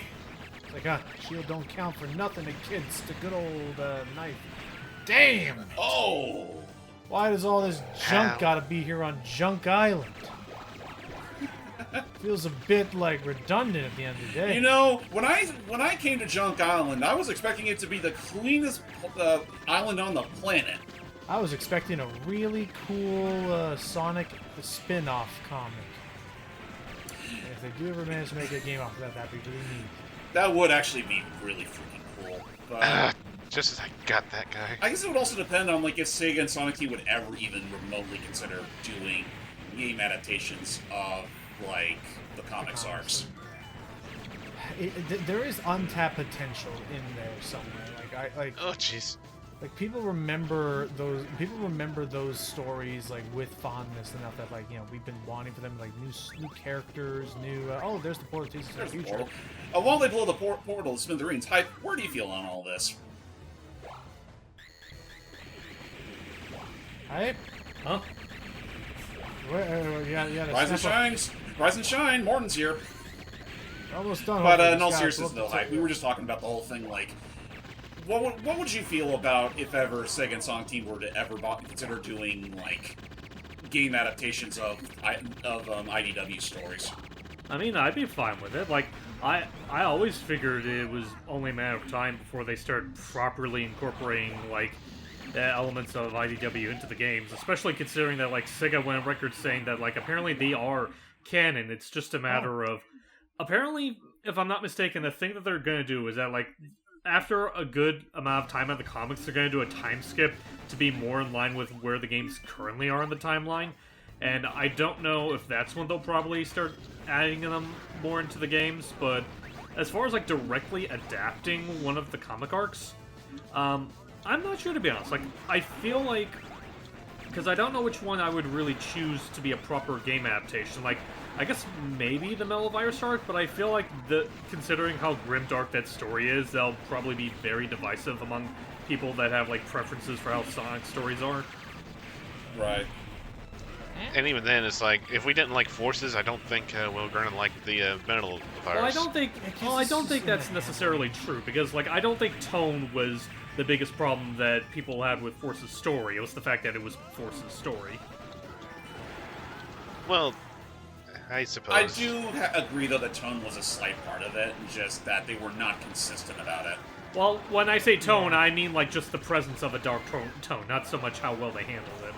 It's like, shield don't count for nothing to kids. The good old knife. Damn! Oh! Why does all this junk gotta be here on Junk Island? Feels a bit like redundant at the end of the day. You know, when I came to Junk Island, I was expecting it to be the cleanest island on the planet. I was expecting a really cool Sonic spin-off comic. And if they do ever manage to make a game off of that, that'd be really neat. That would actually be really freaking cool. But just as I got that guy. I guess it would also depend on like if Sega and Sonic Team would ever even remotely consider doing game adaptations of like the comics arcs. There is untapped potential in there somewhere. Oh jeez. Like people remember those stories like with fondness enough that like we've been wanting for them like new characters, new there's the portal to the future. While they blow the portal to smithereens, Hype, where do you feel on all this? Hype? Huh? Rise and shine. Morton's here. We're almost done. But in all seriousness, though, Hype, we were just talking about the whole thing. Like, what would you feel about if ever Sega and Sonic Team were to ever consider doing like game adaptations of IDW stories. I mean, I'd be fine with it. Like, I always figured it was only a matter of time before they start properly incorporating, like, elements of IDW into the games, especially considering that, like, Sega went on record saying that, like, apparently they are canon. It's just a matter of... Apparently, if I'm not mistaken, the thing that they're going to do is that, like, after a good amount of time in the comics, they're going to do a time skip to be more in line with where the games currently are in the timeline. And I don't know if that's when they'll probably start adding them more into the games, but as far as, like, directly adapting one of the comic arcs, I'm not sure, to be honest. Like, I feel like... Because I don't know which one I would really choose to be a proper game adaptation. Like, I guess maybe the Melovirus arc, but I feel like, considering how grimdark that story is, they'll probably be very divisive among people that have, like, preferences for how Sonic stories are. Right. And even then, it's like, if we didn't like Forces, I don't think we're going to like the Metal Virus. Well, I don't think that's necessarily true, because, like, I don't think tone was the biggest problem that people had with Force's story. It was the fact that it was Force's story. Well, I suppose. I do agree, though, that tone was a slight part of it, just that they were not consistent about it. Well, when I say tone, I mean, like, just the presence of a dark tone, not so much how well they handled it.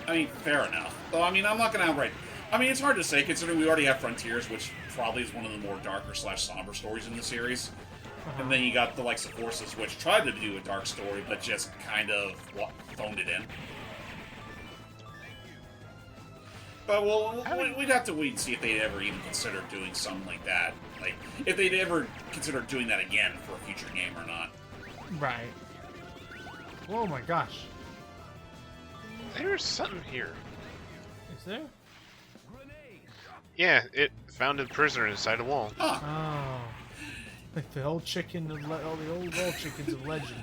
I mean, fair enough. Though, I mean, I'm not going to outright... I mean, it's hard to say, considering we already have Frontiers, which probably is one of the more darker / somber stories in the series. And then you got the likes of Forces, which tried to do a dark story, but just kind of phoned it in. But, well, we'd have to wait and see if they'd ever even consider doing something like that. Like, if they'd ever consider doing that again for a future game or not. Right. Oh my gosh. There's something here. Is there? Yeah, it found a prisoner inside a wall. Huh. Oh. Like the old chicken of all the old wall chickens of legend.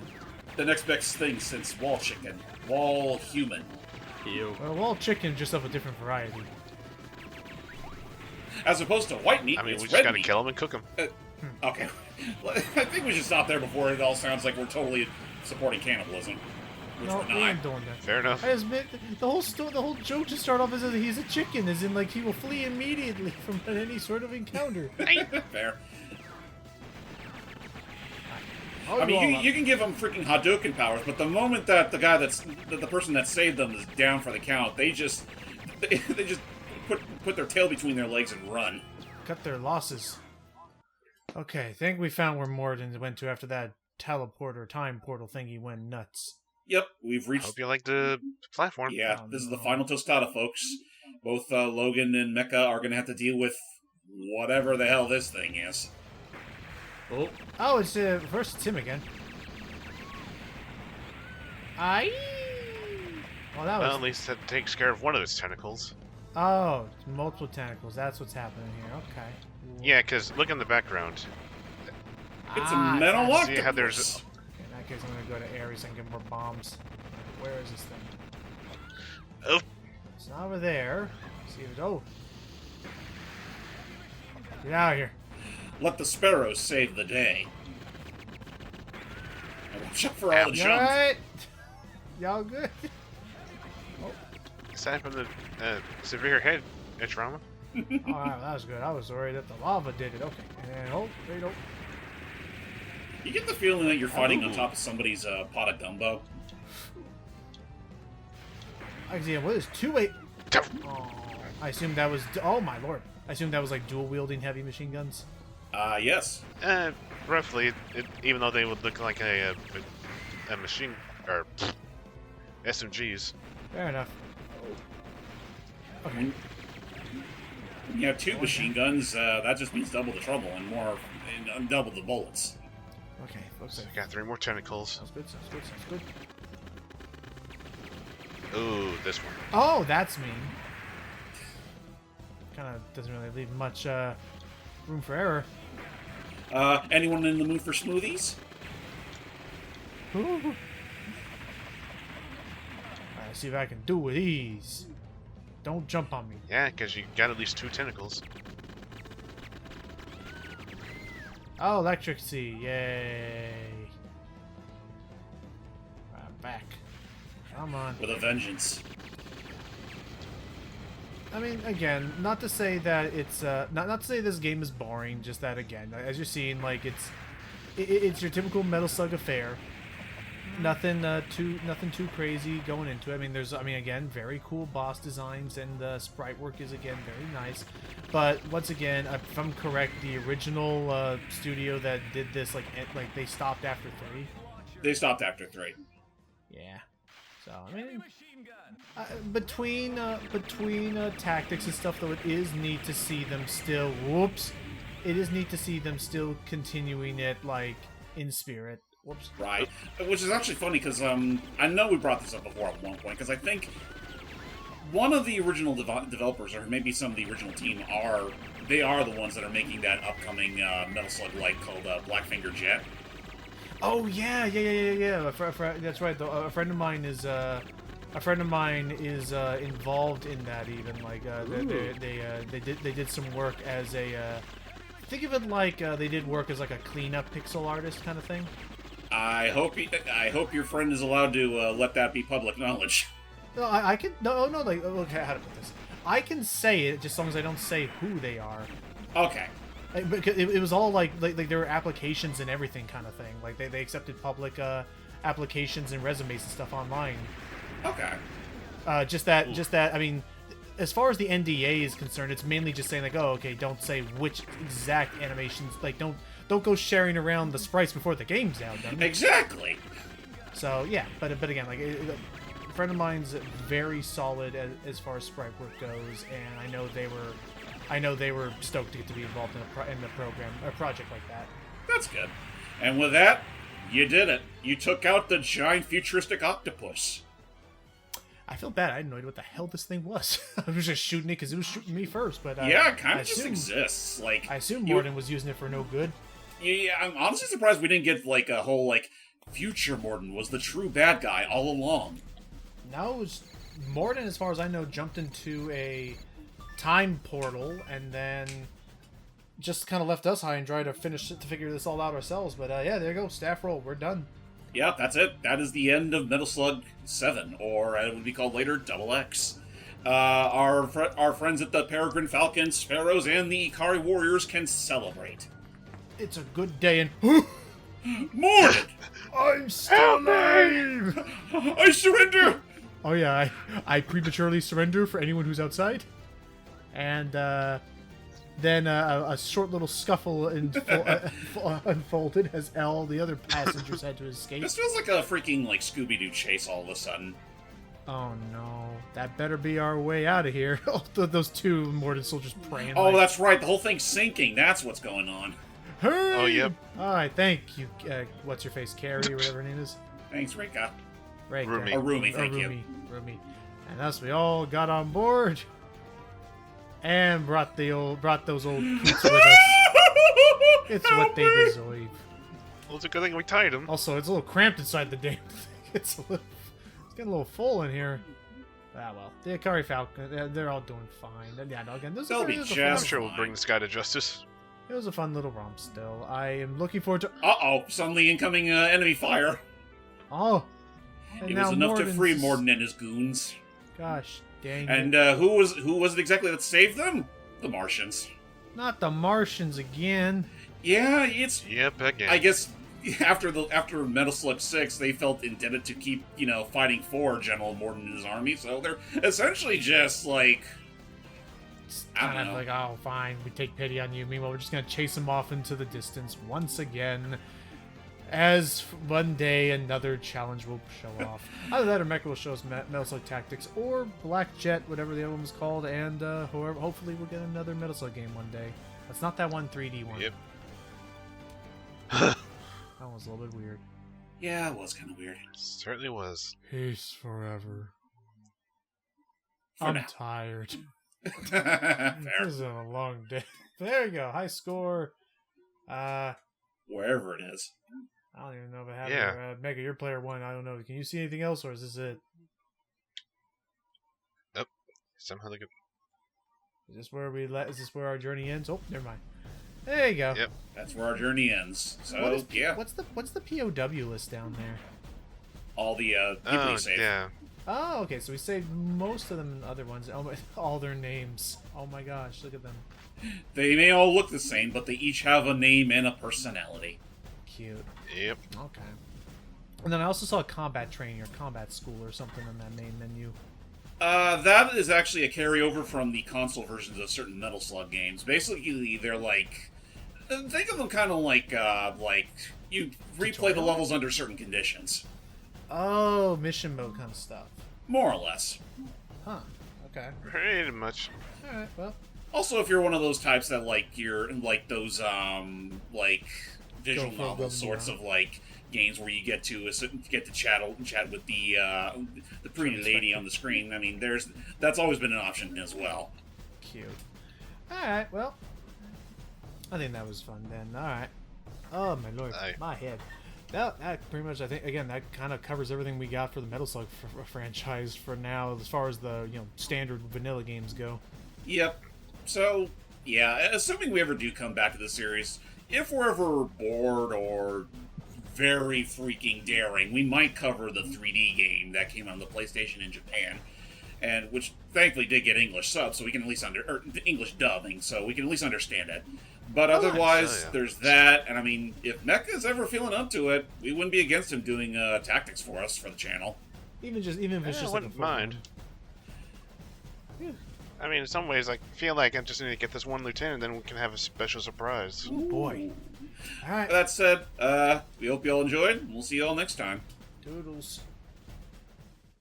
The next best thing since wall chicken. Wall human. Ew. Well, wall chicken just of a different variety. As opposed to white meat, I mean, it's we just red gotta meat. kill him and cook him. Okay. I think we should stop there before it all sounds like we're totally supporting cannibalism. Which No, we're we not. ain't doing that. Fair enough. I admit, the whole joke just start off as he's a chicken, as in like he will flee immediately from any sort of encounter. Fair. Oh, I mean, you can give them freaking Hadouken powers, but the moment that the person that saved them is down for the count, they just put their tail between their legs and run. cut their losses. Okay, I think we found where Morden went to after that teleporter time portal thingy went nuts. Yep, we've reached. Hope you like the platform. Yeah, Oh, this is the no. final tostada, folks. Both Logan and Mecha are going to have to deal with whatever the hell this thing is. Oh, Oh, it's first it's him again. Aye. Well, that Well, was. at least that takes care of one of his tentacles. Oh, it's multiple tentacles. That's what's happening here. Okay. Yeah, because look in the background. It's a Ah, metal it's- See how octopus. there's- In that case, I'm gonna go to Ares and get more bombs. Where is this thing? Oh. It's not over there. See if it. Oh. Get out of here. Let the sparrows save the day. And watch out for all the You jumps. alright? Y'all good? Aside from the severe head trauma. Alright, that was good. I was worried that the lava did it. Okay. And oh, there you go. You get the feeling that you're fighting on Ooh. top of somebody's pot of gumbo. I see. What is 2-8? Oh, I assume that was. Oh my lord. I assume that was like dual wielding heavy machine guns. Yes. Roughly, even though they would look like a machine or SMGs. Fair enough. Okay. When you have two machine guns, that just means double the trouble and double the bullets. Okay. Looks So like. we got 3 more tentacles. Sounds good. Sounds good. Sounds good. Ooh, this one. Oh, that's mean. Kind of doesn't really leave much room for error. Anyone in the mood for smoothies? Alright, see if I can do with these. Don't jump on me. Yeah, because you got at least 2 tentacles. Oh, electricity. Yay. I'm back. Come on. With a vengeance. I mean, again, not to say that it's not to say this game is boring. Just that, again, as you're seeing, like it's your typical Metal Slug affair. Nothing too crazy going into it. I mean, again, very cool boss designs, and the sprite work is again very nice. But once again, if I'm correct, the original studio that did this, like they stopped after 3. They stopped after 3. Yeah. So I mean, between tactics and stuff, though, it is neat to see them still. It is neat to see them still continuing it, like, in spirit. Whoops. Right. Which is actually funny, because I know we brought this up before at one point, because I think one of the original developers, or maybe some of the original team, are the ones that are making that upcoming Metal Slug Light called Blackfinger Jet. Oh yeah. That's right. Though a friend of mine is involved in that. Even like they did some work as a. Think of it like they did work as like a cleanup pixel artist kind of thing. I hope your friend is allowed to let that be public knowledge. No, I can no. Like, okay, how to put this? I can say it, just as long as I don't say who they are. Okay. Like, because it was all like there were applications and everything kind of thing. Like they accepted public applications and resumes and stuff online. Okay. Just that. I mean, as far as the NDA is concerned, it's mainly just saying like, oh, okay, don't say which exact animations. Like, don't go sharing around the sprites before the game's out. Exactly. So yeah, but again, like a friend of mine's very solid as far as sprite work goes, and I know they were stoked to get to be involved in the program or project like that. That's good. And with that, you did it. You took out the giant futuristic octopus. I feel bad. I had no idea what the hell this thing was. I was just shooting it because it was shooting me first. But yeah, it kind of just exists. Like, I assume Morden was using it for no good. Yeah, I'm honestly surprised we didn't get like a whole like future Morden was the true bad guy all along. No, it was Morden, as far as I know, jumped into a time portal and then just kind of left us high and dry to figure this all out ourselves. But yeah, there you go, staff roll, we're done. Yeah, that's it. That is the end of Metal Slug 7, or it would be called later Double X. Our friends at the Peregrine Falcons, Sparrows, and the Ikari Warriors can celebrate. It's a good day and Morden! I'm still alive! I surrender! Oh yeah, I prematurely surrender for anyone who's outside. And then a short little scuffle unfolded as all the other passengers had to escape. This feels like a freaking like Scooby-Doo chase all of a sudden. Oh no, that better be our way out of here. Those two Morden soldiers praying. Oh, that's right, the whole thing's sinking. That's what's going on. Hey! Oh, yep. Alright, thank you, what's your face, Carrie, or whatever her name is? Thanks, Rika. Right, Rumi, thank you. Rumi. And thus we all got on board and brought those old coots with us. It's what they deserve. Well, it's a good thing we tied him. Also, it's a little cramped inside the damn thing. It's getting a little full in here. Ah, well, the Ikari Falcon, they're all doing fine. Yeah, no, again, I'm sure we'll bring this guy to justice. It was a fun little romp still. I am looking forward to... Uh-oh, suddenly incoming enemy fire. Oh. It was enough to free Morden and his goons. Gosh dang and it. Who was it exactly that saved them? The Martians. Not the Martians again. Yeah, it's... Yep, again. I guess after Metal Slug 6, they felt indebted to keep, fighting for General Morden and his army, so they're essentially just, like... Kind of like, oh, fine, we take pity on you. Meanwhile, we're just going to chase him off into the distance once again. As one day, another challenge will show off. Either that or Mecha will show us Metal Slug Tactics, or Black Jet, whatever the other one was called, and hopefully we'll get another Metal Slug game one day. That's not that one 3D one. Yep. That was a little bit weird. Yeah, it was kind of weird. It certainly was. Peace forever. For I'm now. tired. Fair. This is a long day. There you go. High score. Wherever it is. I don't even know if I have Yeah. it. Mecha, you're player one. I don't know. Can you see anything else, or is this it? Nope. Somehow they go. Is this where is this where our journey ends? Oh, never mind. There you go. Yep. That's where our journey ends. So, yeah. What's the POW list down there? All the people you saved. Yeah. Oh, okay, so we saved most of them in other ones. Oh my, all their names. Oh my gosh, look at them. They may all look the same, but they each have a name and a personality. Cute. Yep. Okay. And then I also saw a combat training or combat school or something on that main menu. That is actually a carryover from the console versions of certain Metal Slug games. Basically, they're like... Think of them kind of like you replay Tutorial? the levels under certain conditions. Oh, mission mode kind of stuff. More or less. Huh. Okay. Pretty much. Alright, well. Also, if you're one of those types that like you're like those like visual Go for novel it, sorts yeah. of like games where you get to chat with the pretty lady on the screen. I mean, that's always been an option as well. Cute. Alright, well. I think that was fun then. Alright. Oh, my lord. Aye. My head. That pretty much, I think, again, that kind of covers everything we got for the Metal Slug franchise for now, as far as the, standard vanilla games go. Yep. So, yeah, assuming we ever do come back to the series, if we're ever bored or very freaking daring, we might cover the 3D game that came on the PlayStation in Japan, and which thankfully did get English subs, so we can at least English dubbing, so we can at least understand it. But otherwise, nice. Oh, yeah. there's that, and I mean, if Mecha's ever feeling up to it, we wouldn't be against him doing tactics for us for the channel. Even if it's I just like a wouldn't mind. I mean, in some ways, I feel like I just need to get this one lieutenant, then we can have a special surprise. Oh boy. Alright. That said, we hope you all enjoyed, and we'll see you all next time. Doodles.